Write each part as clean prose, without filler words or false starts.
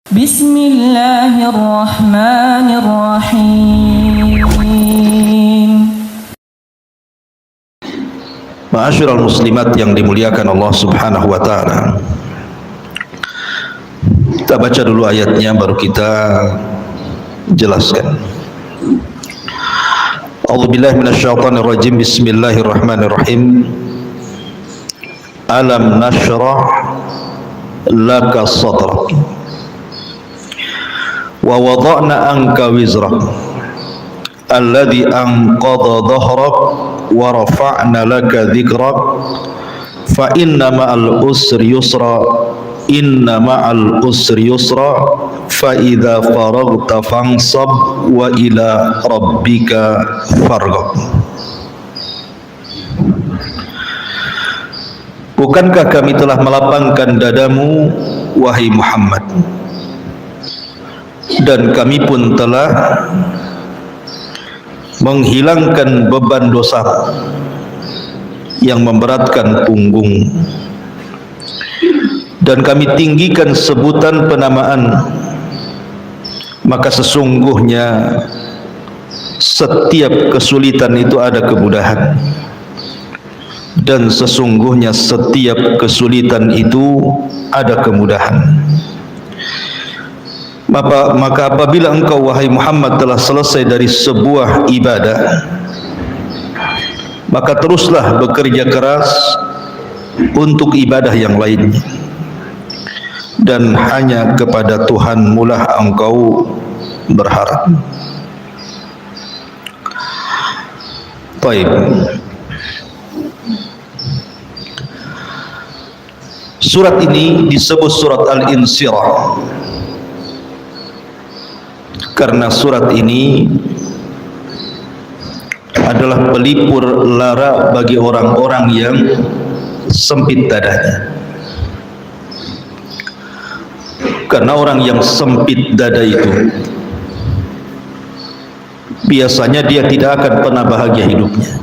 Bismillahirrahmanirrahim. Ma'asyiral muslimat yang dimuliakan Allah Subhanahu wa taala. Kita baca dulu ayatnya baru kita jelaskan. A'udzubillahi minasyaitonir rajim. Bismillahirrahmanirrahim. Alam nashrah laka sadrak wa wada'na anka wizrak alladhi anqadha dhahrak wa rafa'na laka dhikrak fa inna ma'al usri yusra inna ma'al usri yusra fa idza faraghta fansab wa ila rabbika farghab. Bukankah kami telah melapangkan dadamu wahai Muhammad, dan kami pun telah menghilangkan beban dosa yang memberatkan punggung, dan kami tinggikan sebutan penamaan, maka sesungguhnya setiap kesulitan itu ada kemudahan, dan sesungguhnya setiap kesulitan itu ada kemudahan. Maka apabila engkau wahai Muhammad telah selesai dari sebuah ibadah, maka teruslah bekerja keras untuk ibadah yang lainnya, dan hanya kepada Tuhanmu lah engkau berharap. Baik. Surat ini disebut surat Al-Insyirah karena surat ini adalah pelipur lara bagi orang-orang yang sempit dadanya. Karena orang yang sempit dada itu biasanya dia tidak akan pernah bahagia hidupnya.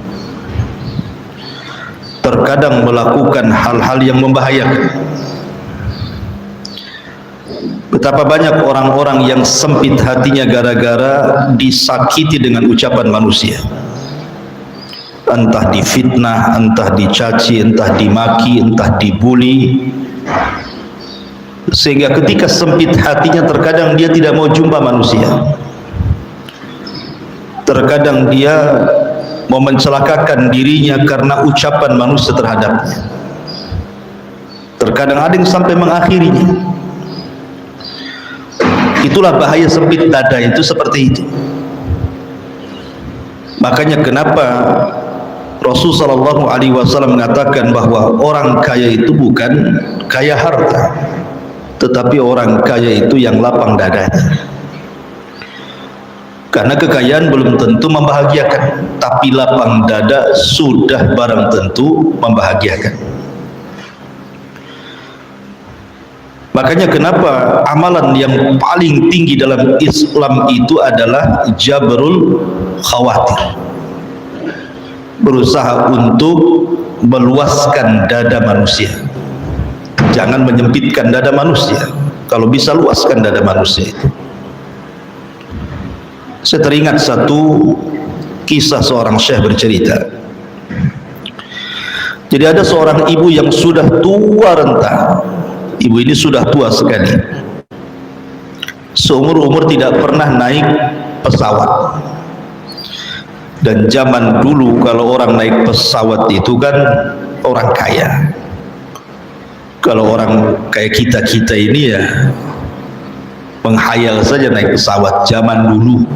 Terkadang melakukan hal-hal yang membahayakan. Betapa banyak orang-orang yang sempit hatinya gara-gara disakiti dengan ucapan manusia. Entah difitnah, entah dicaci, entah dimaki, entah dibuli. Sehingga ketika sempit hatinya terkadang dia tidak mau jumpa manusia. Terkadang dia mau mencelakakan dirinya karena ucapan manusia terhadapnya. Terkadang ada yang sampai mengakhirinya. Itulah bahaya sempit dada itu, seperti itu. Makanya kenapa Rasulullah SAW mengatakan bahwa orang kaya itu bukan kaya harta, tetapi orang kaya itu yang lapang dadanya. Karena kekayaan belum tentu membahagiakan, tapi lapang dada sudah barang tentu membahagiakan. Makanya kenapa amalan yang paling tinggi dalam Islam itu adalah jabrul khawatir. Berusaha untuk meluaskan dada manusia. Jangan menyempitkan dada manusia. Kalau bisa luaskan dada manusia itu. Saya teringat satu kisah seorang syekh bercerita. Jadi ada seorang ibu yang sudah tua renta. Ibu ini sudah tua sekali. Seumur-umur tidak pernah naik pesawat. Dan zaman dulu kalau orang naik pesawat itu kan orang kaya. Kalau orang kayak kita-kita ini ya menghayal saja naik pesawat zaman dulu.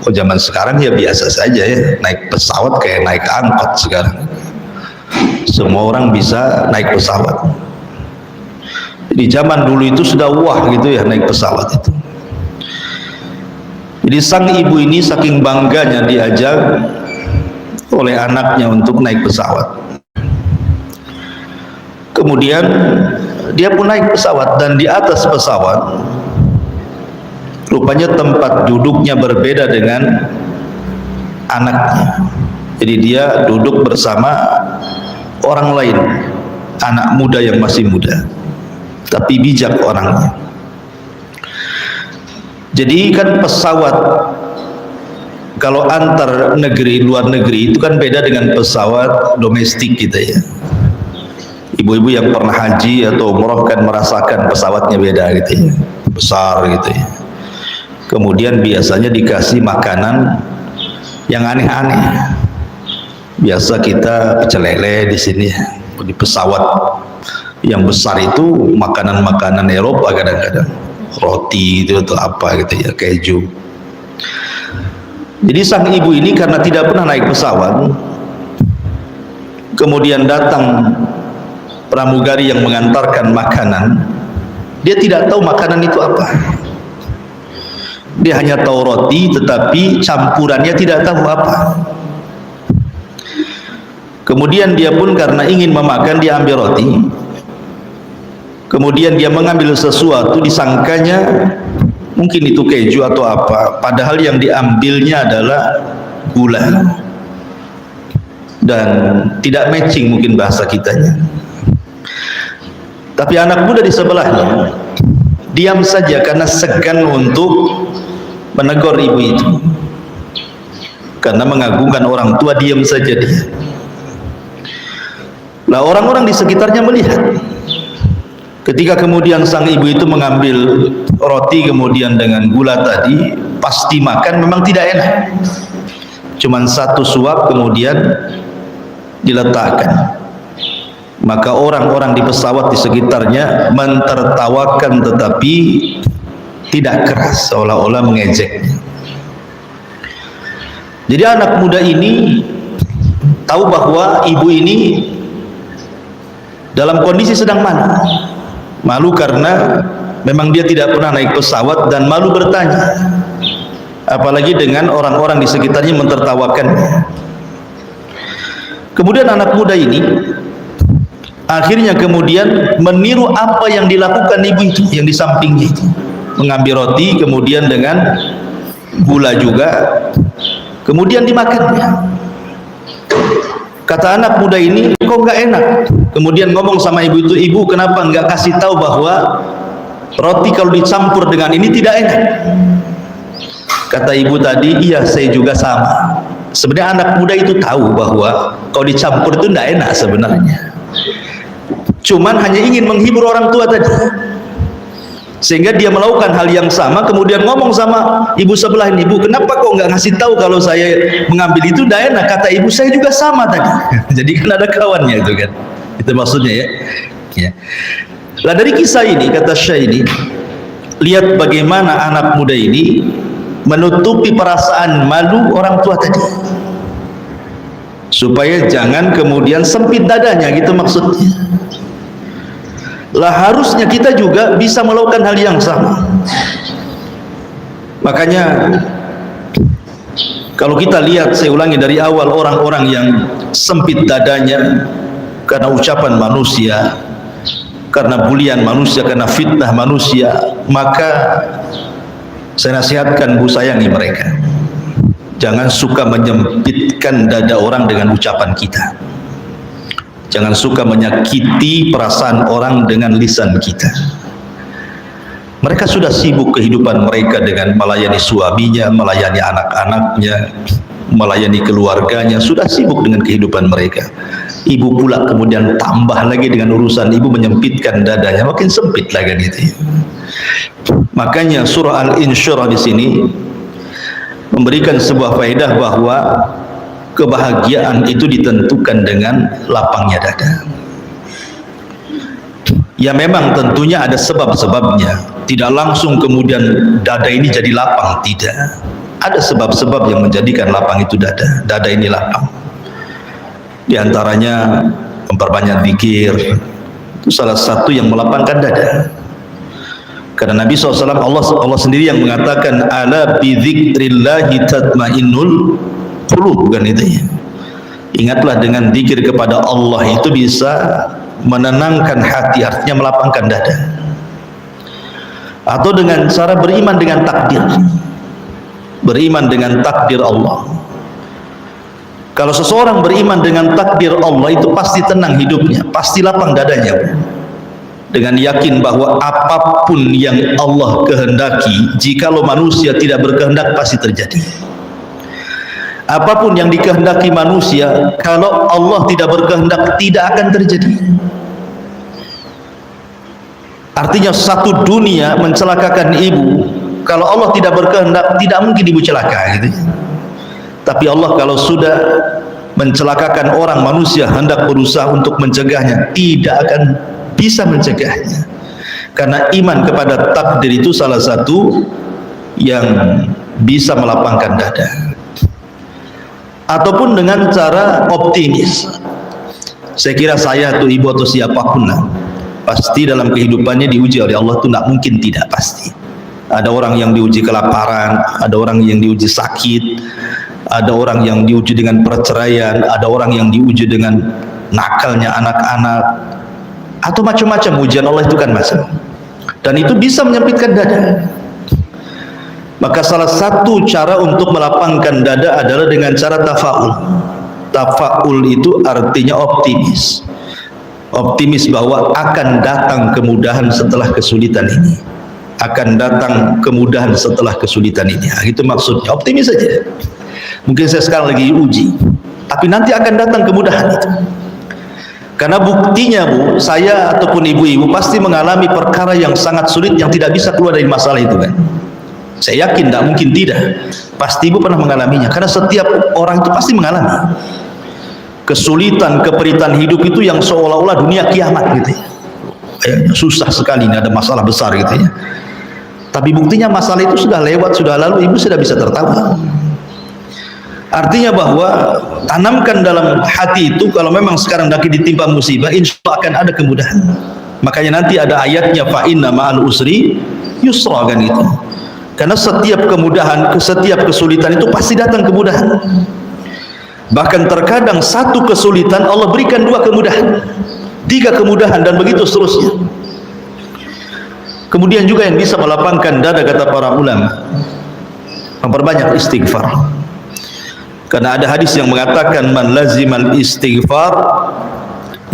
Oh, zaman sekarang ya biasa saja ya, naik pesawat kayak naik angkot sekarang. Semua orang bisa naik pesawat. Di zaman dulu itu sudah wah gitu ya naik pesawat itu. Jadi sang ibu ini saking bangganya diajak oleh anaknya untuk naik pesawat. Kemudian dia pun naik pesawat, dan di atas pesawat rupanya tempat duduknya berbeda dengan anaknya. Jadi dia duduk bersama orang lain, anak muda yang masih muda, tapi bijak orangnya. Jadi kan pesawat kalau antar negeri, luar negeri itu kan beda dengan pesawat domestik kita ya. Ibu-ibu yang pernah haji atau umroh kan merasakan pesawatnya beda gitu ya, besar gitu ya. Kemudian biasanya dikasih makanan yang aneh-aneh. Biasa kita pecel lele di sini di pesawat yang besar itu makanan-makanan Eropa kadang-kadang, roti itu atau apa gitu ya, keju. Jadi sang ibu ini karena tidak pernah naik pesawat, kemudian datang pramugari yang mengantarkan makanan, dia tidak tahu makanan itu apa. Dia hanya tahu roti, tetapi campurannya tidak tahu apa. Kemudian dia pun karena ingin memakan, dia ambil roti. Kemudian dia mengambil sesuatu, disangkanya mungkin itu keju atau apa, padahal yang diambilnya adalah gula dan tidak matching mungkin bahasa kitanya. Tapi anak muda di sebelahnya diam saja karena segan untuk menegur ibu itu, karena mengagungkan orang tua, diam saja dia. Nah, orang-orang di sekitarnya melihat ketika kemudian sang ibu itu mengambil roti kemudian dengan gula tadi, pasti makan memang tidak enak, cuman satu suap kemudian diletakkan. Maka orang-orang di pesawat di sekitarnya mentertawakan tetapi tidak keras, seolah-olah mengejeknya. Jadi anak muda ini tahu bahwa ibu ini dalam kondisi sedang malu karena memang dia tidak pernah naik pesawat dan malu bertanya, apalagi dengan orang-orang di sekitarnya mentertawakannya. Kemudian anak muda ini akhirnya kemudian meniru apa yang dilakukan ibu itu yang di sampingnya itu, mengambil roti kemudian dengan gula juga kemudian dimakannya. Kata anak muda ini, kok nggak enak? Kemudian ngomong sama ibu itu, ibu kenapa nggak kasih tahu bahwa roti kalau dicampur dengan ini tidak enak? Kata ibu tadi, iya saya juga sama. Sebenarnya anak muda itu tahu bahwa kalau dicampur itu tidak enak sebenarnya, cuman hanya ingin menghibur orang tua tadi, sehingga dia melakukan hal yang sama. Kemudian ngomong sama ibu sebelah ini, ibu kenapa kok nggak ngasih tahu kalau saya mengambil itu tidak enak? Kata ibu, saya juga sama tadi. Jadi kan ada kawannya itu kan, itu maksudnya ya. Nah, dari kisah ini kata Syekh ini, lihat bagaimana anak muda ini menutupi perasaan malu orang tua tadi, supaya jangan kemudian sempit dadanya, gitu maksudnya. Lah harusnya kita juga bisa melakukan hal yang sama. Makanya kalau kita lihat, saya ulangi dari awal, orang-orang yang sempit dadanya karena ucapan manusia, karena bulian manusia, karena fitnah manusia, maka saya nasihatkan, bu, sayangi mereka. Jangan suka menyempitkan dada orang dengan ucapan kita. Jangan suka menyakiti perasaan orang dengan lisan kita. Mereka sudah sibuk kehidupan mereka dengan melayani suaminya, melayani anak-anaknya, melayani keluarganya, sudah sibuk dengan kehidupan mereka. Ibu pula kemudian tambah lagi dengan urusan ibu, menyempitkan dadanya, makin sempit lagi gitu. Makanya surah Al-Insyirah di sini memberikan sebuah faedah bahwa kebahagiaan itu ditentukan dengan lapangnya dada. Ya memang tentunya ada sebab-sebabnya, tidak langsung kemudian dada ini jadi lapang, tidak. Ada sebab-sebab yang menjadikan lapang itu dada. Dada ini lapang. Di antaranya memperbanyak zikir, itu salah satu yang melapangkan dada. Karena Nabi SAW, Allah sendiri yang mengatakan, ala bi dzikrillahi tatmainnul qulub, bukan itu ya. Ingatlah dengan zikir kepada Allah itu bisa menenangkan hati, artinya melapangkan dada. Atau dengan cara beriman dengan takdir, beriman dengan takdir Allah. Kalau seseorang beriman dengan takdir Allah, itu pasti tenang hidupnya, pasti lapang dadanya. dengan yakin bahwa apapun yang Allah kehendaki, jikalau manusia tidak berkehendak pasti terjadi. Apapun yang dikehendaki manusia, kalau Allah tidak berkehendak tidak akan terjadi. Artinya satu dunia mencelakakan ibu, kalau Allah tidak berkehendak tidak mungkin ibu celaka gitu. Tapi Allah kalau sudah mencelakakan orang, manusia hendak berusaha untuk mencegahnya, tidak akan bisa mencegahnya. Karena iman kepada takdir itu salah satu yang bisa melapangkan dada. Ataupun dengan cara optimis. Saya kira saya atau ibu atau siapapun lah, pasti dalam kehidupannya diuji oleh Allah, itu tidak mungkin tidak, pasti. Ada orang yang diuji kelaparan, ada orang yang diuji sakit, ada orang yang diuji dengan perceraian, ada orang yang diuji dengan nakalnya anak-anak, atau macam-macam ujian Allah itu kan masalah. Dan itu bisa menyempitkan dada. Maka salah satu cara untuk melapangkan dada adalah dengan cara tafaul. Tafaul itu artinya optimis. Optimis bahwa akan datang kemudahan setelah kesulitan ini. Akan datang kemudahan setelah kesulitan ini. Nah, itu maksudnya, optimis saja. Mungkin saya sekarang lagi uji, tapi nanti akan datang kemudahan itu. Karena buktinya Bu, saya ataupun ibu-ibu pasti mengalami perkara yang sangat sulit yang tidak bisa keluar dari masalah itu kan. Saya yakin tidak mungkin tidak. Pasti ibu pernah mengalaminya, karena setiap orang itu pasti mengalami kesulitan, keperitan hidup itu yang seolah-olah dunia kiamat gitu ya. Susah sekali, ini ada masalah besar gitu ya. Tapi buktinya masalah itu sudah lewat, sudah lalu, ibu sudah bisa tertawa. Artinya bahwa tanamkan dalam hati itu, kalau memang sekarang lagi ditimpa musibah, insya Allah akan ada kemudahan. Makanya nanti ada ayatnya, fa inna ma'al usri yusra, kan itu. Karena setiap kemudahan, setiap kesulitan itu pasti datang kemudahan. Bahkan terkadang satu kesulitan Allah berikan dua kemudahan, tiga kemudahan, dan begitu seterusnya. Kemudian juga yang bisa melapangkan dada, kata para ulama, memperbanyak istighfar. Karena ada hadis yang mengatakan, man lazimal istighfar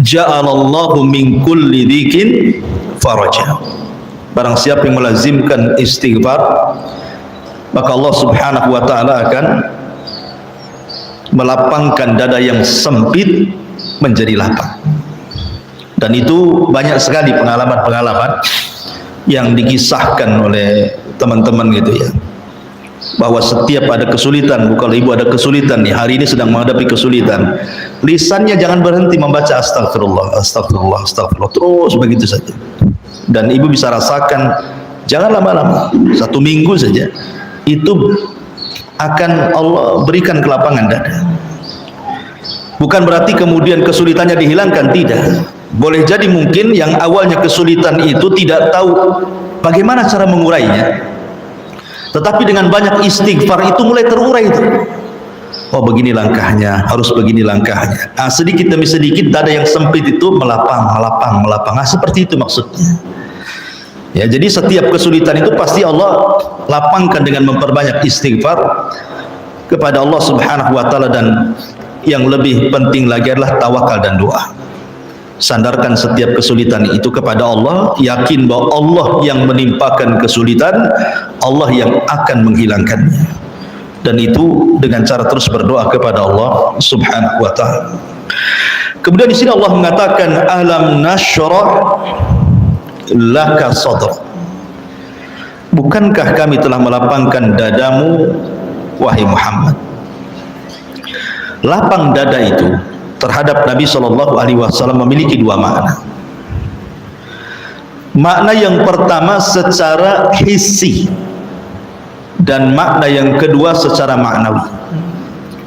ja'alallahu min kulli dzikin faraja. Barang siapa yang melazimkan istighfar, maka Allah Subhanahu wa ta'ala akan melapangkan dada yang sempit menjadi lapang. Dan itu banyak sekali pengalaman-pengalaman yang dikisahkan oleh teman-teman gitu ya, bahwa setiap ada kesulitan, kalau ibu ada kesulitan nih, hari ini sedang menghadapi kesulitan, lisannya jangan berhenti membaca astagfirullah, astagfirullah, astagfirullah, terus begitu saja. Dan ibu bisa rasakan, jangan lama-lama, 1 minggu saja, itu akan Allah berikan kelapangan dada. Bukan berarti kemudian kesulitannya dihilangkan, tidak. Boleh jadi mungkin yang awalnya kesulitan itu tidak tahu bagaimana cara mengurainya, tetapi dengan banyak istighfar itu mulai terurai itu. Oh, begini langkahnya, harus begini langkahnya. Nah, sedikit demi sedikit dada yang sempit itu melapang, melapang, melapang. Nah, seperti itu maksudnya. Ya, jadi setiap kesulitan itu pasti Allah lapangkan dengan memperbanyak istighfar kepada Allah Subhanahu wa ta'ala, dan yang lebih penting lagi adalah tawakal dan doa. Sandarkan setiap kesulitan itu kepada Allah, yakin bahwa Allah yang menimpakan kesulitan, Allah yang akan menghilangkannya. Dan itu dengan cara terus berdoa kepada Allah Subhanahu wa ta'ala. Kemudian di sini Allah mengatakan, alam nashrah laka sadrak. Bukankah kami telah melapangkan dadamu, wahai Muhammad? Lapang dada itu terhadap Nabi SAW memiliki dua makna. Makna yang pertama secara hissi, dan makna yang kedua secara maknawi.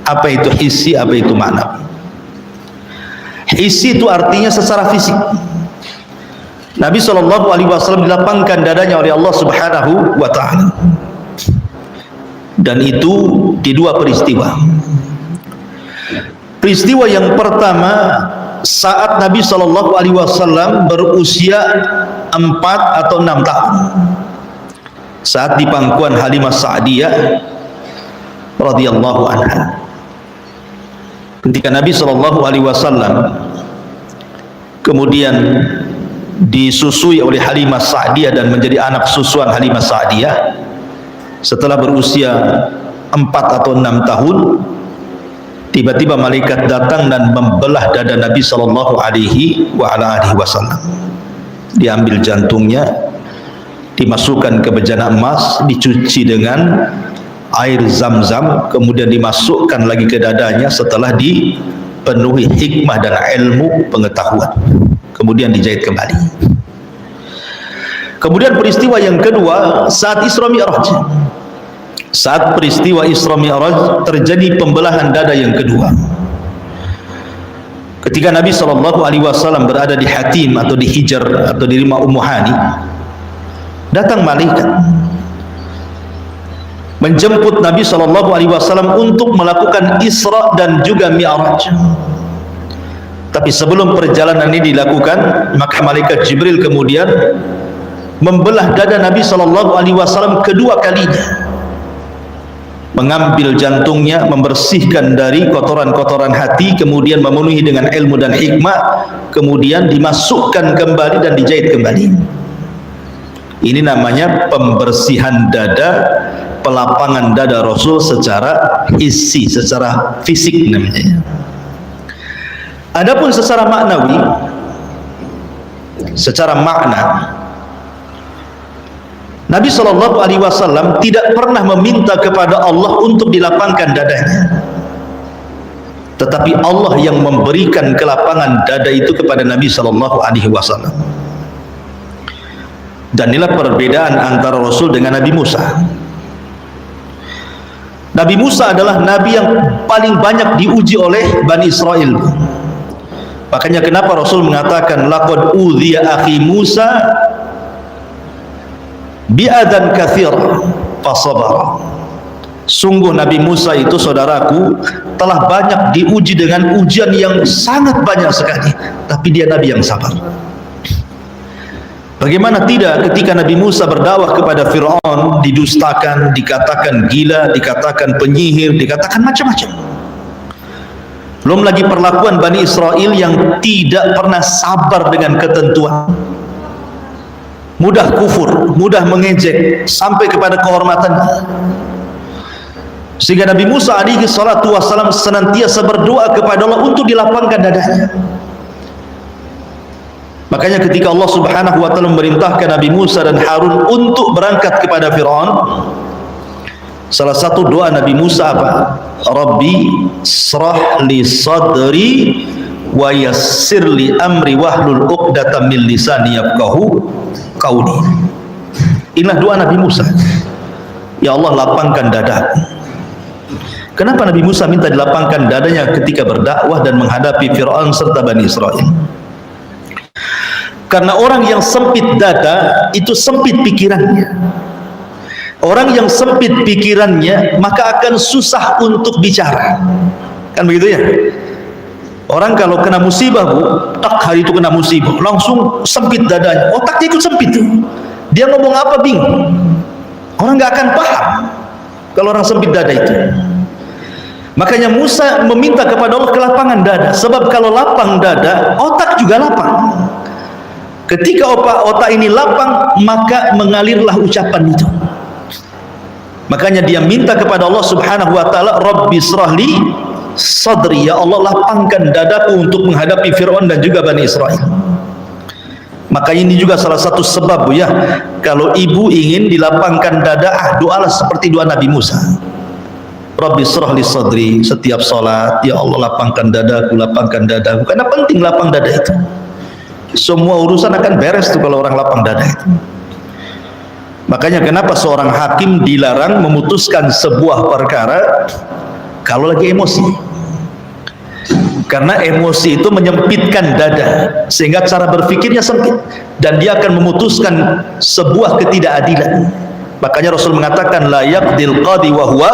Apa itu hissi, apa itu maknawi? Hissi itu artinya secara fisik. Nabi SAW dilapangkan dadanya oleh Allah Subhanahu wa ta'ala, dan itu di dua peristiwa. Peristiwa yang pertama saat Nabi SAW berusia 4 atau 6 tahun, saat di pangkuan Halimah Sa'diyah radhiyallahu anha. Ketika Nabi SAW kemudian disusui oleh Halimah Sa'diyah dan menjadi anak susuan Halimah Sa'diyah. Setelah berusia 4 atau 6 tahun, tiba-tiba malaikat datang dan membelah dada Nabi sallallahu alaihi wasallam. Diambil jantungnya, dimasukkan ke bejana emas, dicuci dengan air zam-zam, kemudian dimasukkan lagi ke dadanya setelah dipenuhi hikmah dan ilmu pengetahuan, kemudian dijahit kembali. Kemudian peristiwa yang kedua, saat Isra Mi'raj. Saat peristiwa Isra Mi'raj terjadi pembelahan dada yang kedua. Ketika Nabi SAW berada di Hatim atau di Hijr atau di rumah Ummu Hani, datang malaikat menjemput Nabi SAW untuk melakukan Isra dan juga Mi'raj. Tapi sebelum perjalanan ini dilakukan, maka malaikat Jibril kemudian membelah dada Nabi SAW kedua kalinya, mengambil jantungnya, membersihkan dari kotoran-kotoran hati, kemudian memenuhi dengan ilmu dan hikmah, kemudian dimasukkan kembali dan dijahit kembali. Ini namanya pembersihan dada, pelapangan dada Rasul secara hissi, secara fisik namanya. Adapun secara maknawi, secara makna, Nabi SAW tidak pernah meminta kepada Allah untuk dilapangkan dadanya, tetapi Allah yang memberikan kelapangan dada itu kepada Nabi SAW. Dan inilah perbedaan antara Rasul dengan Nabi Musa. Nabi Musa adalah Nabi yang paling banyak diuji oleh Bani Israel. Makanya kenapa Rasul mengatakan laqad udhiya akhi Musa bi'adan kathir fasabar. Sungguh Nabi Musa itu, saudaraku, telah banyak diuji dengan ujian yang sangat banyak sekali, tapi dia Nabi yang sabar. Bagaimana tidak ketika Nabi Musa berdakwah kepada Fir'aun, didustakan, dikatakan gila, dikatakan penyihir, dikatakan macam-macam. Belum lagi perlakuan Bani Israel yang tidak pernah sabar dengan ketentuan, mudah kufur, mudah mengejek sampai kepada kehormatan. Sehingga Nabi Musa alaihi salatu wassalam senantiasa berdoa kepada Allah untuk dilapangkan dadanya. Makanya ketika Allah Subhanahu wa taala memerintahkan Nabi Musa dan Harun untuk berangkat kepada Firaun, salah satu doa Nabi Musa apa? Rabbi shrah li sadri wa yassir li amri wahlul 'uqdatam min lisani yafqahu qauli. Inilah doa Nabi Musa. Ya Allah, lapangkan dadaku. Kenapa Nabi Musa minta dilapangkan dadanya ketika berdakwah dan menghadapi Fir'aun serta Bani Israel? Karena orang yang sempit dada itu sempit pikirannya. Orang yang sempit pikirannya maka akan susah untuk bicara. Kan begitu ya? Orang kalau kena musibah, Bu, tak hari itu kena musibah, langsung sempit dadanya, otaknya ikut sempit. Dia ngomong apa bingung. Orang nggak akan paham kalau orang sempit dada itu. Makanya Musa meminta kepada Allah kelapangan dada, sebab kalau lapang dada, otak juga lapang. Ketika otak ini lapang, maka mengalirlah ucapan itu. Makanya dia minta kepada Allah Subhanahu wa taala, Rabbi shrahli sadri, ya Allah, lapangkan dadaku untuk menghadapi Fir'aun dan juga Bani Israel. Maka ini juga salah satu sebab, Bu, ya, kalau ibu ingin dilapangkan dada, doalah seperti doa Nabi Musa. Rabbi shrahli sadri, setiap salat, ya Allah, lapangkan dadaku, lapangkan dadaku. Karena penting lapang dada itu. Semua urusan akan beres tuh kalau orang lapang dada itu. Makanya kenapa seorang hakim dilarang memutuskan sebuah perkara kalau lagi emosi? Karena emosi itu menyempitkan dada, sehingga cara berpikirnya sempit, dan dia akan memutuskan sebuah ketidakadilan. Makanya Rasul mengatakan la yaqdil qadi wa huwa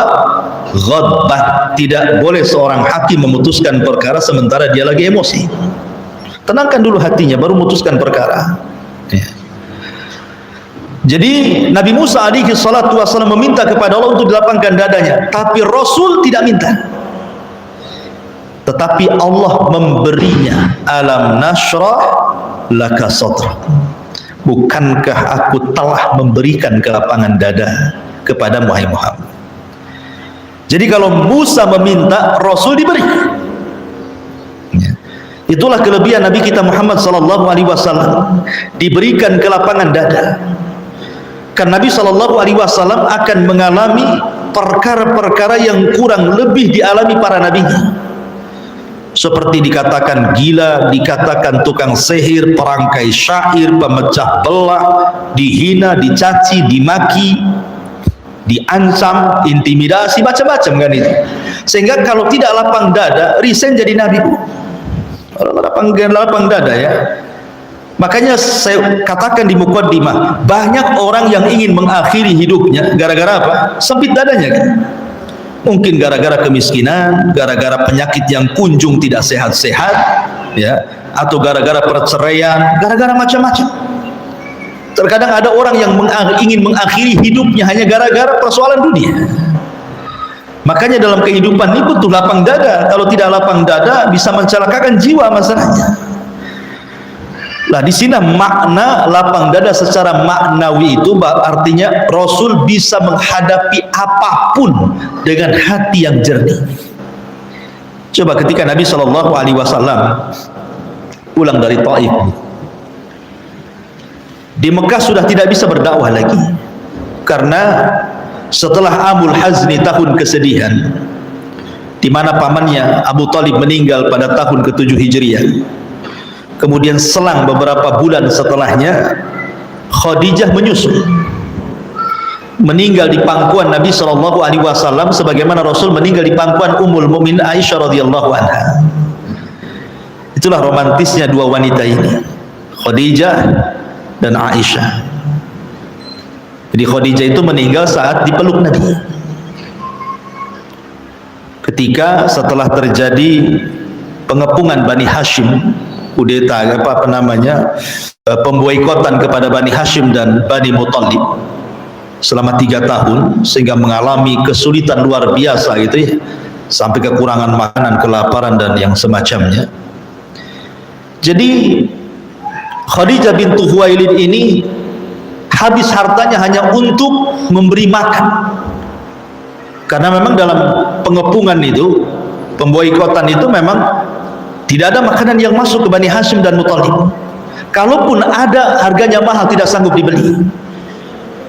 ghadbah. Tidak boleh seorang hakim memutuskan perkara sementara dia lagi emosi. Tenangkan dulu hatinya baru memutuskan perkara. Ya. Jadi Nabi Musa alaihi salatu wasallam meminta kepada Allah untuk dilapangkan dadanya, tapi Rasul tidak minta. Tetapi Allah memberinya, alam nashrah laka sadrak. Bukankah aku telah memberikan kelapangan dada kepada Muhammad? Jadi kalau Musa meminta, Rasul diberi. Ya. Itulah kelebihan Nabi kita Muhammad sallallahu alaihi wasallam, diberikan kelapangan dada. Kan Nabi sallallahu alaihi wasallam akan mengalami perkara-perkara yang kurang lebih dialami para nabinya. Seperti dikatakan gila, dikatakan tukang sihir, perangkai syair, pemecah belah, dihina, dicaci, dimaki, diancam, intimidasi, macam-macam kan itu. Sehingga kalau tidak lapang dada, resign jadi nabi. Lapang dada ya. Makanya saya katakan di muqaddimah, banyak orang yang ingin mengakhiri hidupnya gara-gara apa? Sempit dadanya kan. Mungkin gara-gara kemiskinan, gara-gara penyakit yang kunjung tidak sehat-sehat, ya, atau gara-gara perceraian, gara-gara macam-macam. Terkadang ada orang yang ingin mengakhiri hidupnya hanya gara-gara persoalan dunia. Makanya dalam kehidupan ini butuh lapang dada. Kalau tidak lapang dada bisa mencelakakan jiwa masalahnya. Nah, di sini makna lapang dada secara maknawi itu artinya Rasul bisa menghadapi apapun dengan hati yang jernih. Coba ketika Nabi Shallallahu Alaihi Wasallam pulang dari Taif, di Mekah sudah tidak bisa berdakwah lagi karena setelah Amul Hazni, tahun kesedihan, di mana pamannya Abu Talib meninggal pada tahun ke-7 Hijriah. Kemudian selang beberapa bulan setelahnya Khadijah menyusul, meninggal di pangkuan Nabi Shallallahu Alaihi Wasallam sebagaimana Rasul meninggal di pangkuan Ummul Mukminin Aisyah radhiyallahu anha. Itulah romantisnya dua wanita ini, Khadijah dan Aisyah. Jadi Khadijah itu meninggal saat dipeluk Nabi. Ketika setelah terjadi pengepungan Bani Hashim, kudeta pemboikotan kepada Bani Hashim dan Bani Muthalib selama 3 tahun, sehingga mengalami kesulitan luar biasa gitu ya, sampai kekurangan makanan, kelaparan dan yang semacamnya. Jadi Khadijah bintu Khuwailid ini habis hartanya hanya untuk memberi makan, karena memang dalam pengepungan itu, pemboikotan itu memang tidak ada makanan yang masuk ke Bani Hashim dan Muthalib. Kalaupun ada, harganya mahal, tidak sanggup dibeli.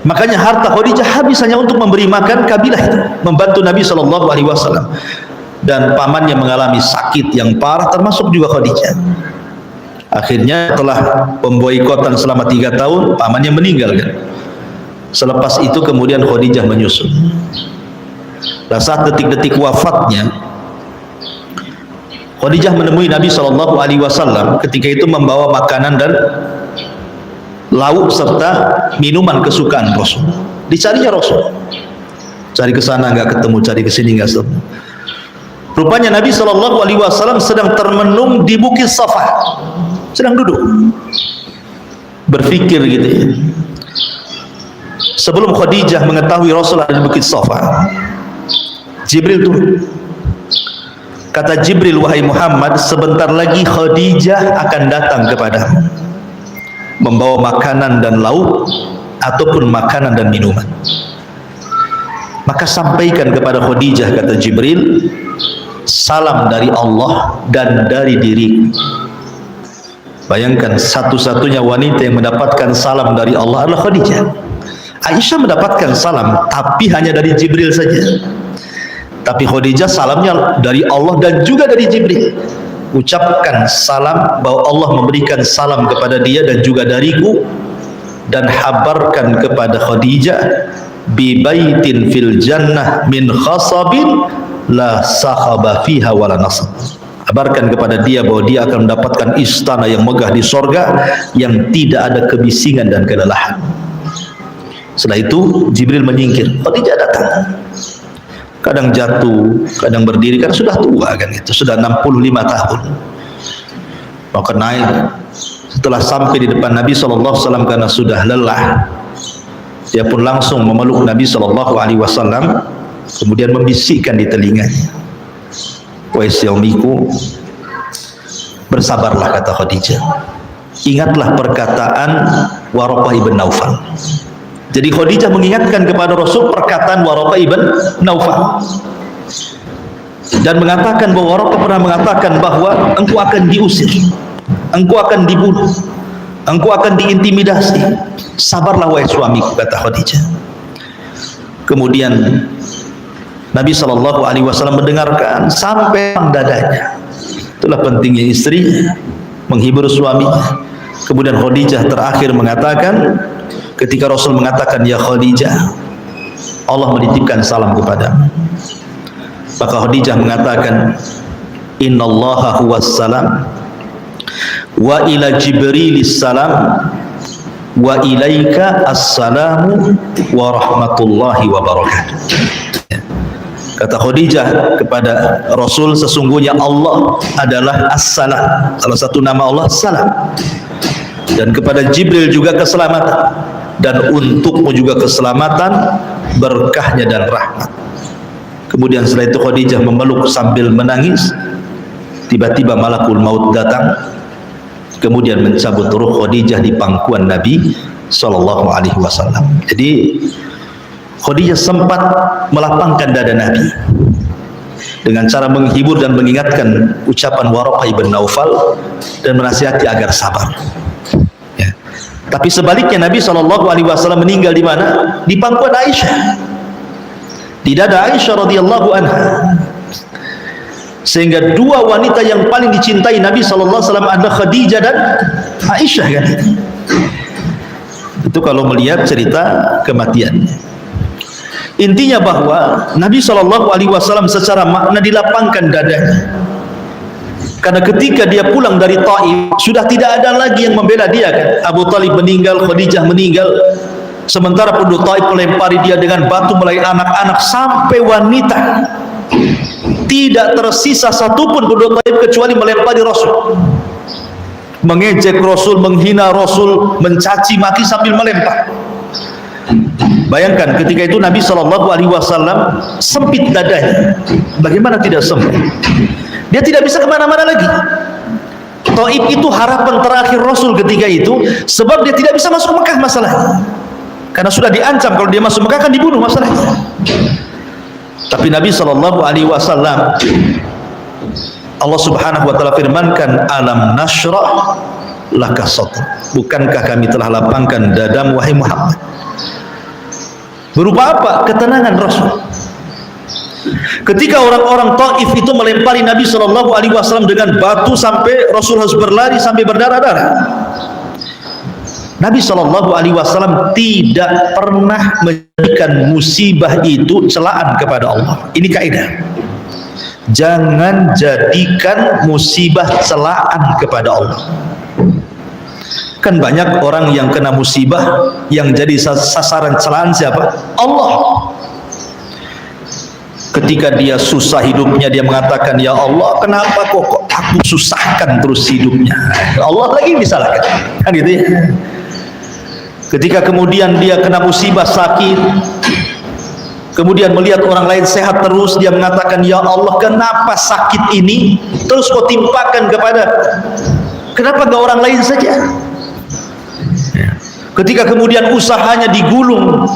Makanya harta Khadijah habis hanya untuk memberi makan kabilah itu, membantu Nabi Shallallahu Alaihi Wasallam. Dan pamannya mengalami sakit yang parah, termasuk juga Khadijah. Akhirnya setelah pemboikotan selama 3 tahun, pamannya meninggal kan. Selepas itu kemudian Khadijah menyusul. Nah, saat detik-detik wafatnya, Khadijah menemui Nabi Shallallahu Alaihi Wasallam, ketika itu membawa makanan dan lauk serta minuman kesukaan Rasul. Dicarinya Rasul, cari ke sana nggak ketemu, cari ke sini nggak ketemu. Rupanya Nabi Shallallahu Alaihi Wasallam sedang termenung di Bukit Safa, sedang duduk berpikir gitu ya. Sebelum Khadijah mengetahui Rasul ada di Bukit Safa, Jibril turun. Kata Jibril, wahai Muhammad, sebentar lagi Khadijah akan datang kepadamu, membawa makanan dan lauk ataupun makanan dan minuman. Maka sampaikan kepada Khadijah, kata Jibril, salam dari Allah dan dari diriku. Bayangkan, satu-satunya wanita yang mendapatkan salam dari Allah adalah Khadijah. Aisyah mendapatkan salam, tapi hanya dari Jibril saja. Tapi Khadijah salamnya dari Allah dan juga dari Jibril. Ucapkan salam bahwa Allah memberikan salam kepada dia dan juga dariku, dan habarkan kepada Khadijah, bi baitin fil jannah min khasabin la sakhaba fiha wala nasab. Kabarkan kepada dia bahwa dia akan mendapatkan istana yang megah di sorga yang tidak ada kebisingan dan kelelahan. Setelah itu Jibril menyingkir, Khadijah datang. Kadang jatuh, kadang berdiri, karena sudah tua kan itu, sudah 65 tahun. Maka naik, setelah sampai di depan Nabi SAW karena sudah lelah, dia pun langsung memeluk Nabi SAW, kemudian membisikkan di telinganya, wahai suamiku, bersabarlah, kata Khadijah. ingatlah perkataan Waraqah ibn Naufal. Jadi Khadijah mengingatkan kepada Rasul perkataan Waraqah ibn Naufal dan mengatakan bahwa Waraqah pernah mengatakan bahwa engkau akan diusir, engkau akan dibunuh, engkau akan diintimidasi. Sabarlah wahai suamiku, kata Khadijah. Kemudian Nabi SAW mendengarkan sampai dadanya. Itulah pentingnya istri menghibur suaminya. Kemudian Khadijah terakhir mengatakan, ketika Rasul mengatakan, ya Khadijah, Allah menitipkan salam kepadamu. Maka Khadijah mengatakan, innallaha huwas salam wa ila Jibrilis salam wa ilaika assalamu wa rahmatullahi wa barakatuh. Kata Khadijah kepada Rasul, sesungguhnya Allah adalah As-Salam, salah satu nama Allah Salam, dan kepada Jibril juga keselamatan, dan untukmu juga keselamatan, berkahnya dan rahmat. Kemudian setelah itu Khadijah memeluk sambil menangis. Tiba-tiba malakul maut datang, kemudian mencabut ruh Khadijah di pangkuan Nabi SAW. Jadi Khadijah sempat melapangkan dada Nabi dengan cara menghibur dan mengingatkan ucapan Waraqah ibn Naufal dan menasihati agar sabar. Ya. Tapi sebaliknya Nabi SAW meninggal di mana? Di pangkuan Aisyah, di dada Aisyah radhiyallahu anha. Sehingga dua wanita yang paling dicintai Nabi SAW adalah Khadijah dan Aisyah, kan? Itu kalau melihat cerita kematiannya. Intinya bahwa Nabi SAW secara makna dilapangkan dadanya, karena ketika dia pulang dari Taif sudah tidak ada lagi yang membela dia, kan? Abu Talib meninggal, Khadijah meninggal, sementara penduduk Taif melempari dia dengan batu, mulai anak-anak sampai wanita. Tidak tersisa satupun penduduk Taif kecuali melempari Rasul, mengejek Rasul, menghina Rasul, mencaci maki sambil melempar. Bayangkan ketika itu Nabi SAW sempit dadanya. Bagaimana tidak sempit? Dia tidak bisa kemana-mana lagi. Taif itu harapan terakhir Rasul ketika itu, sebab dia tidak bisa masuk Mekah masalahnya, karena sudah diancam kalau dia masuk Mekah akan dibunuh masalahnya. Tapi Nabi SAW, Allah Subhanahu wa taala firmankan, alam nashrah laka sadrak, bukankah kami telah lapangkan dadamu wahai Muhammad. Berupa apa? Ketenangan Rasul. Ketika orang-orang Taif itu melempari Nabi SAW dengan batu sampai Rasul harus berlari sampai berdarah-darah, Nabi SAW tidak pernah menjadikan musibah itu celaan kepada Allah. Ini kaidah. Jangan jadikan musibah celaan kepada Allah. Kan banyak orang yang kena musibah, yang jadi sasaran celaan siapa? Allah. Ketika dia susah hidupnya, dia mengatakan, ya Allah, kenapa kok aku susahkan terus hidupnya? Allah lagi disalahkan, kan gitu ya. Ketika kemudian dia kena musibah, sakit, kemudian melihat orang lain sehat terus, dia mengatakan, ya Allah, kenapa sakit ini terus kau timpakan kepada, kenapa gak orang lain saja? Ketika kemudian usahanya digulung,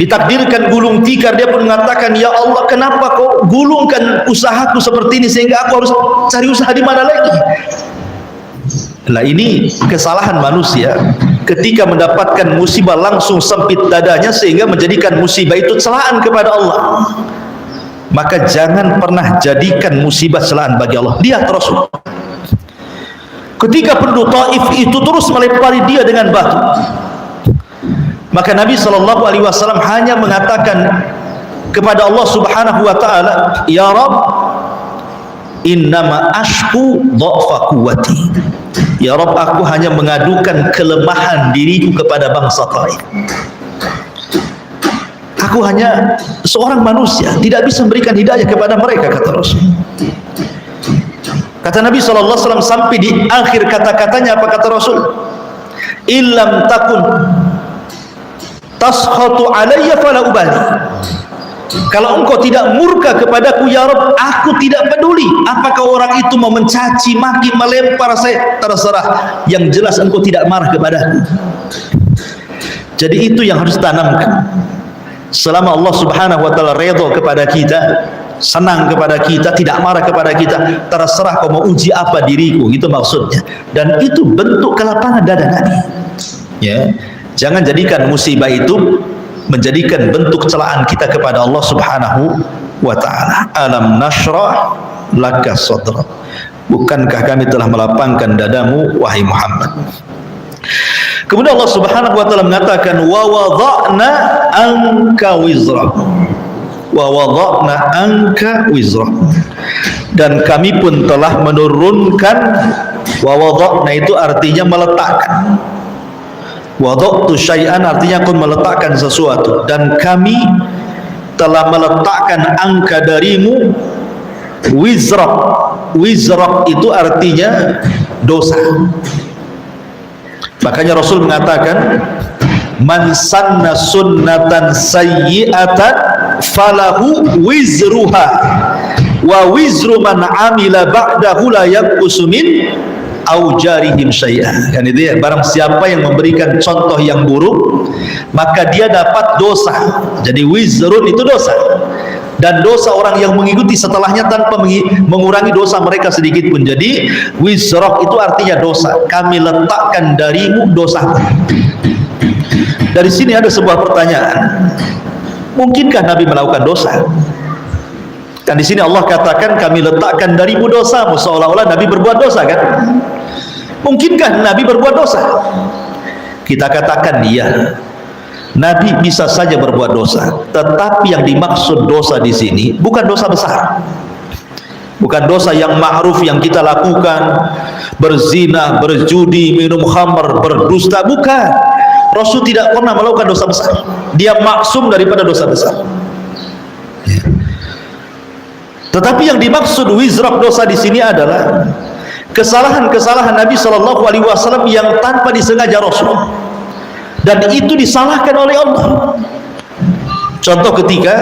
ditakdirkan gulung tikar, dia pun mengatakan, ya Allah, kenapa kau gulungkan usahaku seperti ini sehingga aku harus cari usaha di mana lagi? Nah, ini kesalahan manusia. Ketika mendapatkan musibah langsung sempit dadanya sehingga menjadikan musibah itu celaan kepada Allah. Maka jangan pernah jadikan musibah celaan bagi Allah. Lihat Rasul, ketika penduduk Taif itu terus melempari dia dengan batu, maka Nabi SAW hanya mengatakan kepada Allah Subhanahu wa taala, ya Rabb, innama ashku dha'fa quwwati. Ya Rabb, aku hanya mengadukan kelemahan diriku kepada bangsa Taif. Aku hanya seorang manusia, tidak bisa memberikan hidayah kepada mereka, kata Rasul. Kata Nabi SAW sampai di akhir kata-katanya, apa kata Rasul? Illam takun taskhatu alayya fala ubali. Kalau engkau tidak murka kepadaku ya Rabb, aku tidak peduli apakah orang itu mau mencaci maki, melempar saya, terserah, yang jelas engkau tidak marah kepadaku. Jadi itu yang harus ditanamkan. Selama Allah subhanahu wa ta'ala redha kepada kita, senang kepada kita, tidak marah kepada kita, terserah kau mau uji apa diriku, itu maksudnya. Dan itu bentuk kelapangan dada Nabi, ya. Jangan jadikan musibah itu menjadikan bentuk celaan kita kepada Allah subhanahu wa ta'ala. Alam nashrah laka sadrak, bukankah kami telah melapangkan dadamu wahai Muhammad. Kemudian Allah subhanahu wa ta'ala mengatakan wa wada'na anka wizrak, wa wada'na anka wizrak, dan kami pun telah menurunkan. Wa wada'na itu artinya meletakkan. Wada'tu syai'an artinya aku meletakkan sesuatu, dan kami telah meletakkan angka darimu wizrak. Wizrak itu artinya dosa. Makanya Rasul mengatakan man sanna sunnatan sayyi'atan falahu wizruha wa wizru man amila ba'dahu la yanqusu min aujarihim syai'ah. Kan itu ya, barang siapa yang memberikan contoh yang buruk maka dia dapat dosa. Jadi wizrun itu dosa, dan dosa orang yang mengikuti setelahnya tanpa mengurangi dosa mereka sedikit pun. Jadi wizrak itu artinya dosa. Kami letakkan darimu dosa. Dari sini ada sebuah pertanyaan, mungkinkah Nabi melakukan dosa? Kan di sini Allah katakan kami letakkan darimu dosamu, seolah-olah Nabi berbuat dosa, kan? Mungkinkah Nabi berbuat dosa? Kita katakan iya, Nabi bisa saja berbuat dosa, tetapi yang dimaksud dosa di sini bukan dosa besar, bukan dosa yang ma'ruf yang kita lakukan, berzina, berjudi, minum khamr, berdusta, bukan. Rasul tidak pernah melakukan dosa besar, dia maksum daripada dosa besar. Tetapi yang dimaksud wizrak dosa di sini adalah kesalahan-kesalahan Nabi Shallallahu Alaihi Wasallam yang tanpa disengaja Rasul, dan itu disalahkan oleh Allah. Contoh ketika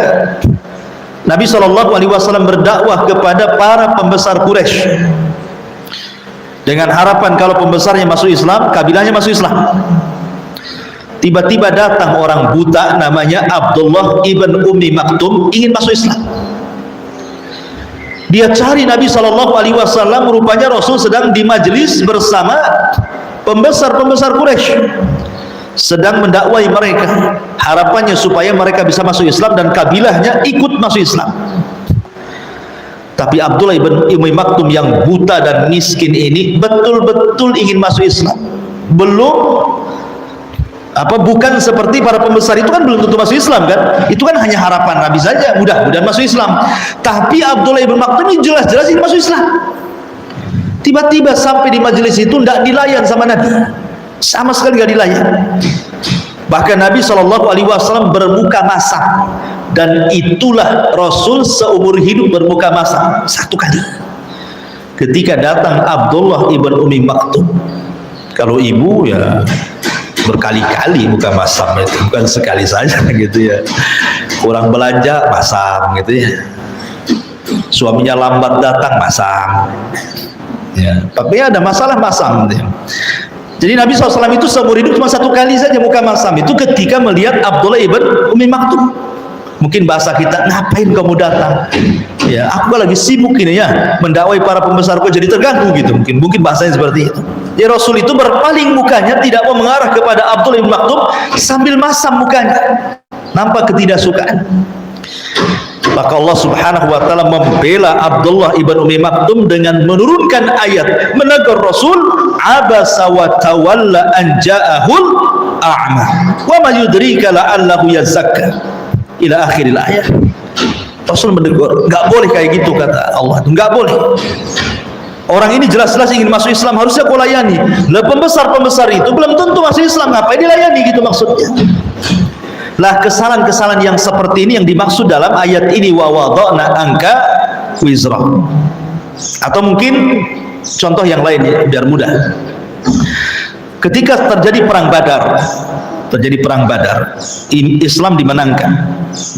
Nabi Shallallahu Alaihi Wasallam berdakwah kepada para pembesar Quraisy dengan harapan kalau pembesarnya masuk Islam, kabilahnya masuk Islam. Tiba-tiba datang orang buta namanya Abdullah ibn Ummi Maktum ingin masuk Islam. Dia cari Nabi Shallallahu Alaihi Wasallam, rupanya Rasul sedang di majelis bersama pembesar-pembesar Quraisy, sedang mendakwai mereka, harapannya supaya mereka bisa masuk Islam dan kabilahnya ikut masuk Islam. Tapi Abdullah ibn Ummi Maktum yang buta dan miskin ini betul-betul ingin masuk Islam. Bukan seperti para pembesar itu, kan belum tentu masuk Islam, kan? Itu kan hanya harapan Nabi saja, mudah-mudahan masuk Islam. Tapi Abdullah ibn Maktum ini jelas-jelas ingin masuk Islam. Tiba-tiba sampai di majelis itu tidak dilayan sama Nabi, sama sekali tidak dilayan. Bahkan Nabi Shallallahu Alaihi Wasallam bermuka masam, dan itulah Rasul seumur hidup bermuka masam satu kali. Ketika datang Abdullah ibn Ummi Maktum, kalau ibu ya berkali-kali muka masam, itu bukan sekali saja gitu ya. Kurang belanja masam gitu ya, suaminya lambat datang masam ya, tapi ada masalah masam gitu ya. Jadi Nabi SAW itu seumur hidup cuma satu kali saja muka masam, itu ketika melihat Abdullah ibn Ummi Maktum. Mungkin bahasa kita, ngapain kamu datang ya, aku lagi sibuk ini ya mendakwai para pembesarku, jadi terganggu gitu, mungkin bahasanya seperti itu. Ya, Rasul itu berpaling mukanya, tidak mau mengarah kepada Abdullah ibn Maktum, sambil masam mukanya, nampak ketidaksukaan. Maka Allah subhanahu wa ta'ala membela Abdullah ibn Ummi Maktum dengan menurunkan ayat menegur Rasul, abasa wa tawalla an ja'ahul a'ma wa ma yudrika la'allahu yazakka, ila akhiril ayat. Rasul menegur, nggak boleh kayak gitu, kata Allah, nggak boleh. Orang ini jelas-jelas ingin masuk Islam, harusnya kau layani. Lah pembesar-pembesar itu belum tentu masuk Islam, ngapain dilayani gitu maksudnya. Lah kesalahan-kesalahan yang seperti ini yang dimaksud dalam ayat ini, wa wada'na anka wizra. Atau mungkin contoh yang lain ya, biar mudah. Ketika terjadi perang Badar, terjadi perang Badar. Islam dimenangkan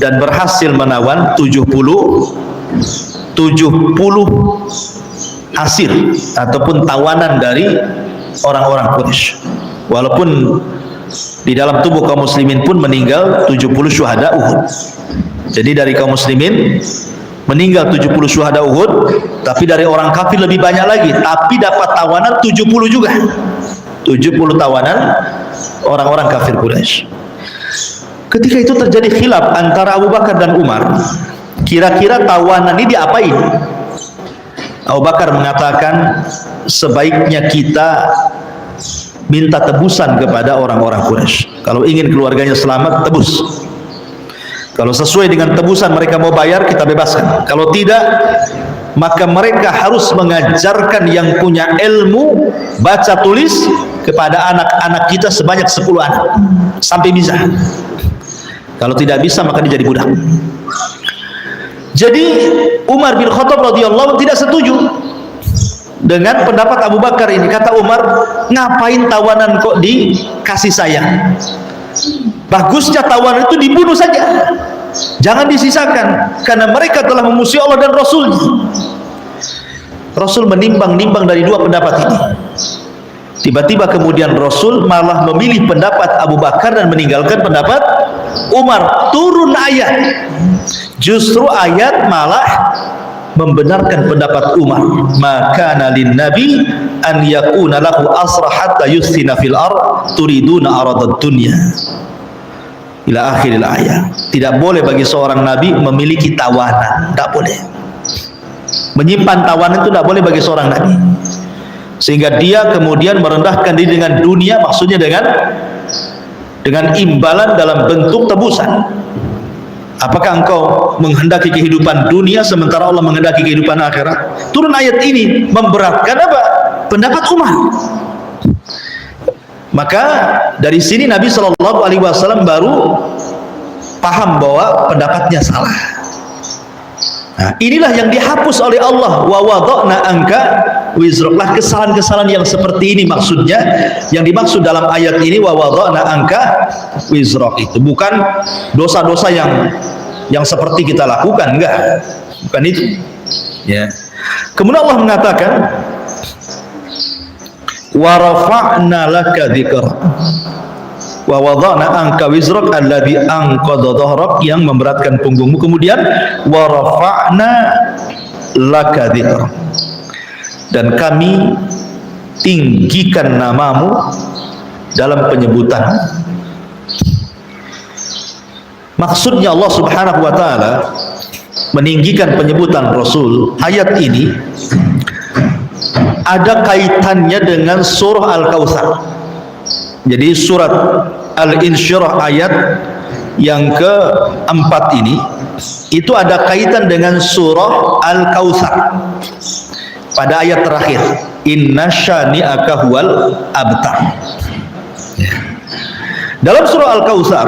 dan berhasil menawan 70 asir ataupun tawanan dari orang-orang Quraisy. Walaupun di dalam tubuh kaum muslimin pun meninggal 70 syuhada Uhud. Jadi dari kaum muslimin meninggal 70 syuhada Uhud, tapi dari orang kafir lebih banyak lagi, tapi dapat tawanan 70 juga. 70 tawanan orang-orang kafir Quraisy. Ketika itu terjadi khilaf antara Abu Bakar dan Umar. Kira-kira tawanan ini diapain? Abu Bakar mengatakan sebaiknya kita minta tebusan kepada orang-orang Quraisy. Kalau ingin keluarganya selamat, tebus. Kalau sesuai dengan tebusan mereka mau bayar, kita bebaskan. Kalau tidak, maka mereka harus mengajarkan yang punya ilmu baca tulis kepada anak-anak kita sebanyak 10 anak sampai bisa. Kalau tidak bisa, maka dia jadi budak. Jadi Umar bin Khattab radhiyallahu tidak setuju dengan pendapat Abu Bakar ini. Kata Umar, ngapain tawanan kok dikasih sayang? Bagusnya tawanan itu dibunuh saja, jangan disisakan, karena mereka telah memusuhi Allah dan Rasulnya. Rasul menimbang-nimbang dari dua pendapat ini. Tiba-tiba kemudian Rasul malah memilih pendapat Abu Bakar dan meninggalkan pendapat Umar. Turun ayat, justru ayat malah membenarkan pendapat Umar. Maka nalin nabi an yakuna lahu asra hatta yusina fil ard turiduna aradad dunya ila akhiril ayat. Tidak boleh bagi seorang nabi memiliki tawanan, tidak boleh. Menyimpan tawanan itu tidak boleh bagi seorang nabi, sehingga dia kemudian merendahkan diri dengan dunia, maksudnya dengan imbalan dalam bentuk tebusan. Apakah engkau menghendaki kehidupan dunia sementara Allah menghendaki kehidupan akhirat? Turun ayat ini memberatkan apa? Pendapat Umar. Maka dari sini Nabi SAW baru paham bahwa pendapatnya salah. Nah, inilah yang dihapus oleh Allah. Wa wada'na anka wizroklah. Kesalahan-kesalahan yang seperti ini maksudnya, yang dimaksud dalam ayat ini wa wada'na anka wizrok, itu bukan dosa-dosa yang seperti kita lakukan, enggak, bukan itu ya. Kemudian Allah mengatakan wa rafa'na laka dzikra wa wada'na anka wizrak alladzi anqadha dhahrak, yang memberatkan punggungmu. Kemudian wa rafa'na laka dzikra, dan kami tinggikan namamu dalam penyebutan. Maksudnya Allah Subhanahu wa taala meninggikan penyebutan Rasul. Ayat ini ada kaitannya dengan surah Al-Kautsar. Jadi surat Al-Insyirah ayat yang keempat ini itu ada kaitan dengan surah Al-Kautsar. Pada ayat terakhir, inna syani'aka huwal abtar. Dalam surah Al-Kautsar,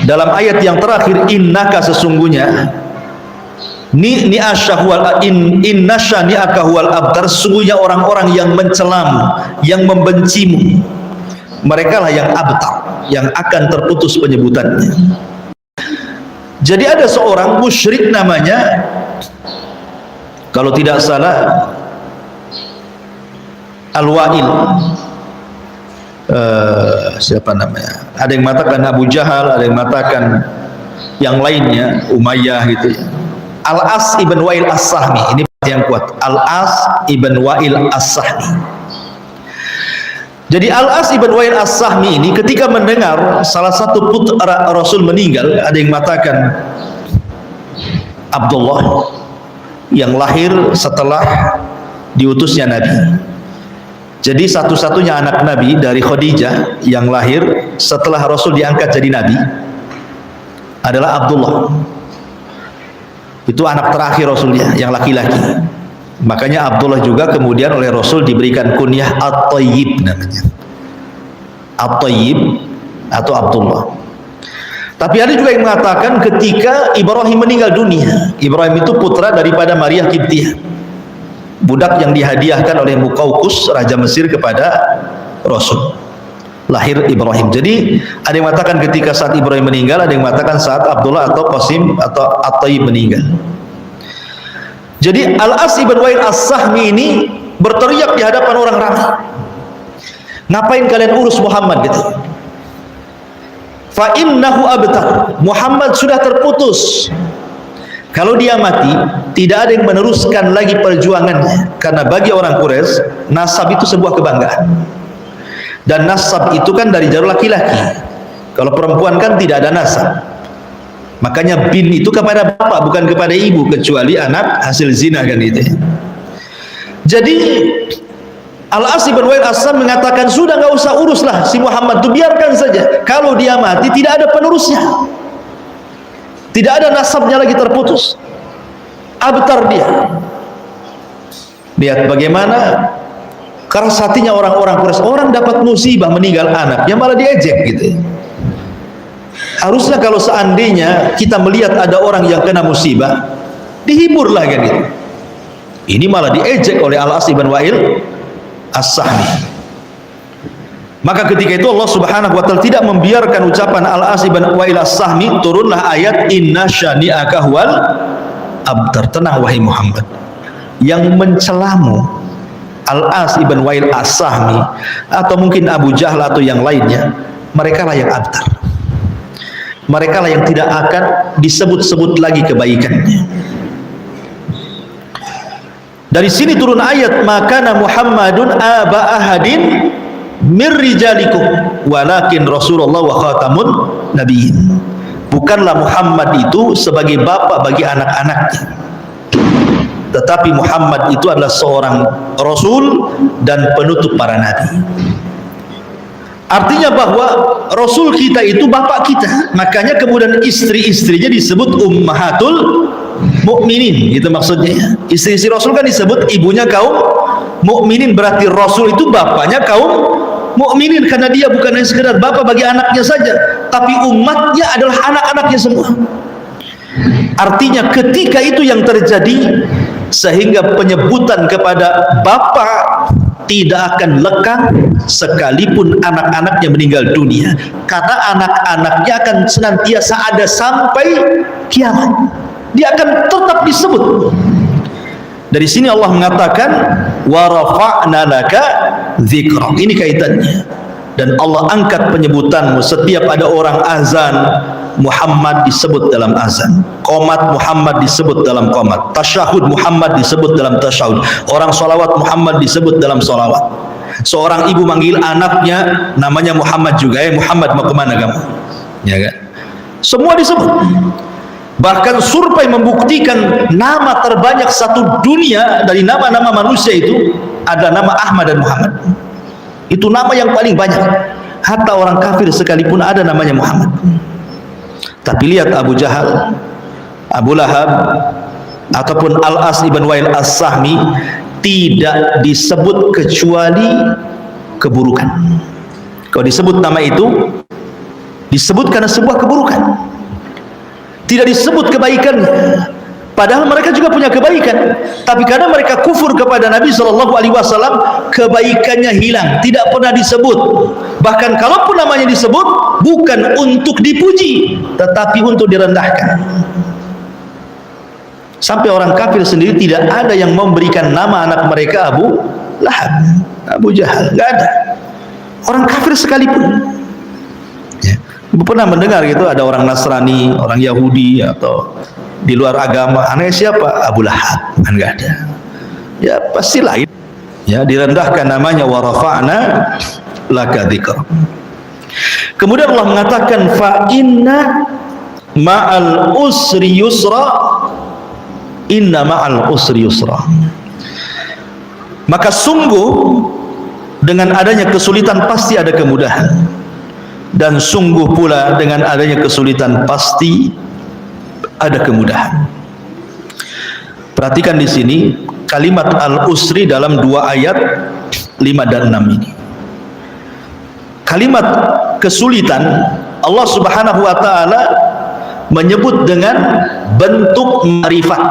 dalam ayat yang terakhir, innaka, sesungguhnya inna syani'aka huwal abtar, sesungguhnya orang-orang yang mencelamu, yang membencimu, mereka lah yang abtar, yang akan terputus penyebutannya. Jadi ada seorang musyrik namanya, kalau tidak salah, Al-Wa'il. Siapa namanya? Ada yang mengatakan Abu Jahal, ada yang mengatakan yang lainnya, Umayyah gitu ya. Al-As ibn Wa'il As-Sahmi, ini yang kuat. Al-As ibn Wa'il As-Sahmi. Jadi Al-As ibn Wa'il As-Sahmi ini ketika mendengar salah satu putra Rasul meninggal, ada yang mengatakan Abdullah, yang lahir setelah diutusnya Nabi. Jadi satu-satunya anak Nabi dari Khadijah yang lahir setelah Rasul diangkat jadi Nabi adalah Abdullah. Itu anak terakhir Rasulnya yang laki-laki. Makanya Abdullah juga kemudian oleh Rasul diberikan kunyah At-Thayyib namanya. At-Thayyib atau Abdullah. Tapi ada juga yang mengatakan ketika Ibrahim meninggal dunia. Ibrahim itu putra daripada Maria Qibtiyah, budak yang dihadiahkan oleh Muqawqis raja Mesir kepada Rasul. lahir Ibrahim. Jadi ada yang mengatakan ketika saat Ibrahim meninggal, ada yang mengatakan saat Abdullah atau Qasim atau At-Thayyib meninggal. Jadi Al-As ibn Wa'il As-Sahmi ini berteriak di hadapan orang ramai, ngapain kalian urus Muhammad gitu? Fa innahu abtar, Muhammad sudah terputus. Kalau dia mati, tidak ada yang meneruskan lagi perjuangannya. Karena bagi orang Quraisy, nasab itu sebuah kebanggaan. Dan nasab itu kan dari jalur laki-laki. Kalau perempuan kan tidak ada nasab. Makanya bin itu kepada bapak, bukan kepada ibu, kecuali anak hasil zina kan itu. Jadi Al-As bin Wa'il As-Sahmi mengatakan, sudah nggak usah uruslah si Muhammad itu, biarkan saja. Kalau dia mati tidak ada penerusnya, tidak ada nasabnya lagi, terputus. Abtar dia. Lihat bagaimana keras hatinya orang-orang Quraisy. Orang dapat musibah meninggal anak, yang malah diejek gitu. Harusnya kalau seandainya kita melihat ada orang yang kena musibah, dihiburlah kan gitu. Ini malah diejek oleh Al-As bin Wa'il As-Sahmi. Maka ketika itu Allah Subhanahu wa taala tidak membiarkan ucapan Al-As bin Wa'il As-Sahmi, turunlah ayat inna syani'aka huwal abtar. Tenang wahai Muhammad, yang mencelamu Al-As ibn Wa'il As-Sahmi atau mungkin Abu Jahal atau yang lainnya, mereka lah yang abtar. Mereka lah yang tidak akan disebut-sebut lagi kebaikannya. Dari sini turun ayat, makana Muhammadun aba ahadin mir rijalikum walakin Rasulullah wa khatamun nabiyyin. Bukanlah Muhammad itu sebagai bapak bagi anak-anaknya, tetapi Muhammad itu adalah seorang rasul dan penutup para nabi. Artinya bahwa rasul kita itu bapak kita. Makanya kemudian istri-istrinya disebut ummahatul mukminin, gitu maksudnya. Istri-istri rasul kan disebut ibunya kaum mukminin, berarti rasul itu bapaknya kaum mukminin, karena dia bukan hanya sekedar bapak bagi anaknya saja, tapi umatnya adalah anak-anaknya semua. Artinya ketika itu yang terjadi, sehingga penyebutan kepada bapak tidak akan lekang sekalipun anak-anaknya meninggal dunia, karena anak-anaknya akan senantiasa ada sampai kiamat. Dia akan tetap disebut. Dari sini Allah mengatakan wa rafa'na laka dzikra. Ini kaitannya. Dan Allah angkat penyebutanmu. Setiap ada orang azan, Muhammad disebut dalam azan. Qomat, Muhammad disebut dalam qomat. Tasyahud, Muhammad disebut dalam tasyahud. Orang sholawat, Muhammad disebut dalam sholawat. Seorang ibu manggil anaknya namanya Muhammad juga. Muhammad, mau kemana kamu? Ya kan? Semua disebut. Bahkan survei membuktikan nama terbanyak satu dunia dari nama-nama manusia itu ada nama Ahmad dan Muhammad. Itu nama yang paling banyak. Hatta orang kafir sekalipun ada namanya Muhammad. Tapi lihat Abu Jahal, Abu Lahab, ataupun Al-As ibn Wa'il As-Sahmi tidak disebut kecuali keburukan. Kalau disebut nama itu, disebut karena sebuah keburukan, tidak disebut kebaikannya. Padahal mereka juga punya kebaikan, tapi karena mereka kufur kepada Nabi SAW, kebaikannya hilang, tidak pernah disebut. Bahkan kalaupun namanya disebut, bukan untuk dipuji, tetapi untuk direndahkan. Sampai orang kafir sendiri tidak ada yang memberikan nama anak mereka Abu Lahab, Abu Jahal, nggak ada. Orang kafir sekalipun. Ya. Ibu pernah mendengar gitu, ada orang Nasrani, orang Yahudi atau di luar agama, anaknya siapa? Abu Lahab, kan nggak ada. Ya pasti lain. Ya, direndahkan namanya, wa rafa'na laka dzikra. Kemudian Allah mengatakan fa inna ma'al usri yusra, inna ma'al usri yusra. Maka sungguh dengan adanya kesulitan pasti ada kemudahan, dan sungguh pula dengan adanya kesulitan pasti ada kemudahan. Perhatikan di sini kalimat al-usri dalam dua ayat 5 dan 6 ini. Kalimat kesulitan Allah Subhanahu wa taala menyebut dengan bentuk ma'rifat.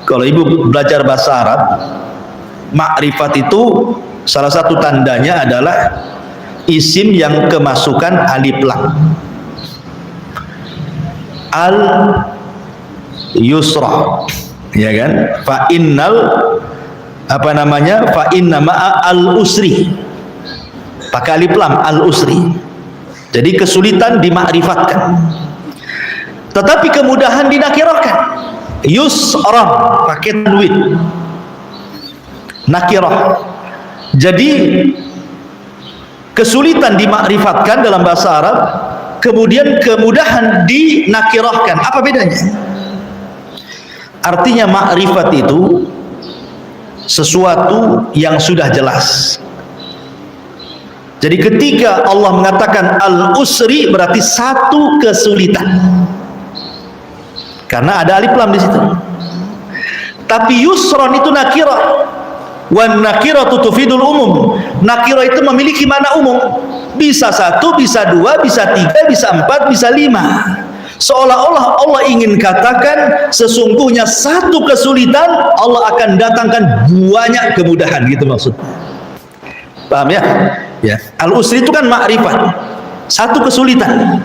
Kalau ibu belajar bahasa Arab, ma'rifat itu salah satu tandanya adalah isim yang kemasukan alif lam. Al yusra, ya kan? Fa innal fa inna ma'a al usri, pakai alif lam, al usri. Jadi kesulitan dimakrifatkan, tetapi kemudahan dinakirahkan. Yusra pakai tanwin, nakirah. Jadi kesulitan dimakrifatkan dalam bahasa Arab, kemudian kemudahan dinakirahkan. Apa bedanya? Artinya makrifat itu sesuatu yang sudah jelas. Jadi ketika Allah mengatakan al-usri, berarti satu kesulitan, karena ada alif lam di situ. Tapi yusron itu nakirah, wan nakiratu tufidul umum. Nakirah itu memiliki makna umum, bisa satu, bisa dua, bisa tiga, bisa empat, bisa lima. Seolah-olah Allah ingin katakan sesungguhnya satu kesulitan Allah akan datangkan banyak kemudahan, gitu maksudnya. Paham ya? Ya. Al-usri itu kan makrifat, satu kesulitan.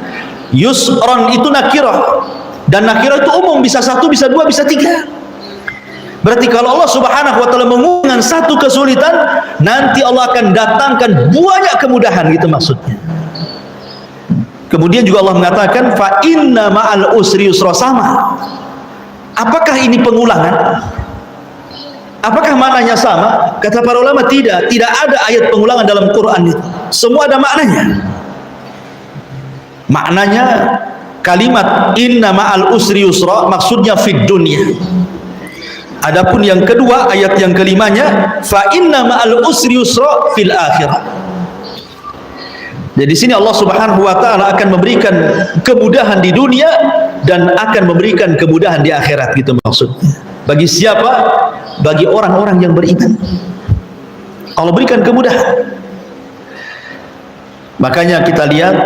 Yusron itu nakirah, dan nakirah itu umum, bisa satu, bisa dua, bisa tiga. Berarti kalau Allah Subhanahu wa taala mengumumkan satu kesulitan, nanti Allah akan datangkan banyak kemudahan, gitu maksudnya. Kemudian juga Allah mengatakan fa inna ma'al usri yusra, sama. Apakah ini pengulangan? Apakah maknanya sama? Kata para ulama, tidak ada ayat pengulangan dalam Quran itu. Semua ada maknanya. Maknanya kalimat inna ma'al usri yusra maksudnya fid dunya. Adapun yang kedua, ayat yang kelimanya fa inna ma'al usri yusra fil akhirah. Jadi sini Allah Subhanahu wa taala akan memberikan kemudahan di dunia dan akan memberikan kemudahan di akhirat, gitu maksudnya. Bagi siapa? Bagi orang-orang yang beriman, Allah berikan kemudahan. Makanya kita lihat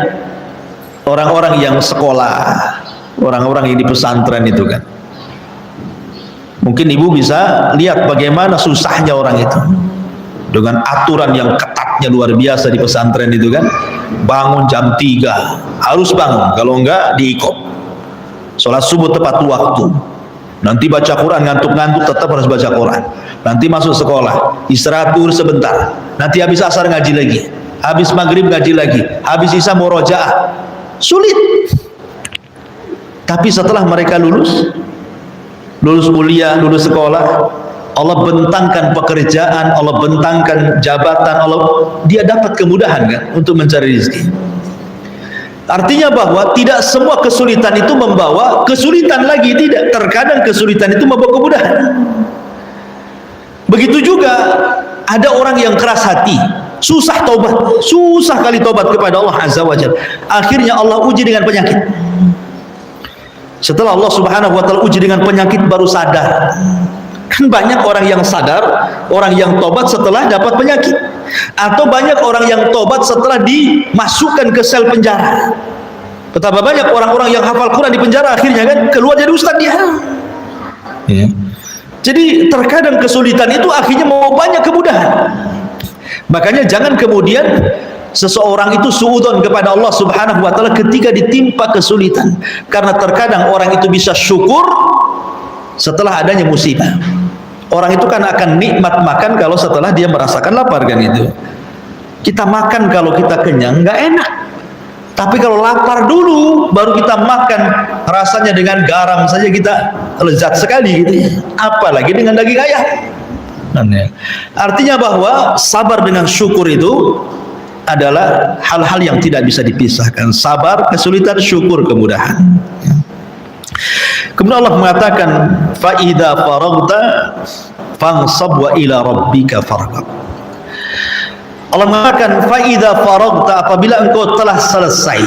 orang-orang yang sekolah, orang-orang yang di pesantren itu kan, mungkin ibu bisa lihat bagaimana susahnya orang itu dengan aturan yang ketatnya luar biasa di pesantren itu kan. Bangun jam 3 harus bangun, kalau enggak diikop. Sholat subuh tepat waktu, nanti baca Quran, ngantuk-ngantuk tetap harus baca Quran. Nanti masuk sekolah, istirahat dulu sebentar, nanti habis asar ngaji lagi, habis maghrib ngaji lagi, habis isya murojaah. Sulit. Tapi setelah mereka lulus kuliah, lulus sekolah, Allah bentangkan pekerjaan, Allah bentangkan jabatan, dia dapat kemudahan kan untuk mencari rezeki. Artinya bahwa tidak semua kesulitan itu membawa kesulitan lagi, tidak. Terkadang kesulitan itu membawa kemudahan. Begitu juga ada orang yang keras hati, susah taubat, susah kali taubat kepada Allah Azza wa Jalla. Akhirnya Allah uji dengan penyakit. Setelah Allah Subhanahu wa taala uji dengan penyakit baru sadar. Kan banyak orang yang sadar, orang yang tobat setelah dapat penyakit, atau banyak orang yang tobat setelah dimasukkan ke sel penjara. Betapa banyak orang-orang yang hafal Quran di penjara, akhirnya kan keluar jadi ustaz dia. Ya. Jadi terkadang kesulitan itu akhirnya mau banyak kemudahan. Makanya jangan kemudian seseorang itu suudzon kepada Allah Subhanahu wa taala ketika ditimpa kesulitan, karena terkadang orang itu bisa syukur setelah adanya musibah. Orang itu kan akan nikmat makan kalau setelah dia merasakan lapar kan itu. Kita makan kalau kita kenyang nggak enak. Tapi kalau lapar dulu baru kita makan, rasanya dengan garam saja kita lezat sekali gitu ya. Apalagi dengan daging ayam. Artinya bahwa sabar dengan syukur itu adalah hal-hal yang tidak bisa dipisahkan. Sabar, kesulitan, syukur, kemudahan. Kemudian Allah mengatakan fa idza faragta fansab wa ila rabbika farghab. Allah mengatakan fa idza faragta, apabila engkau telah selesai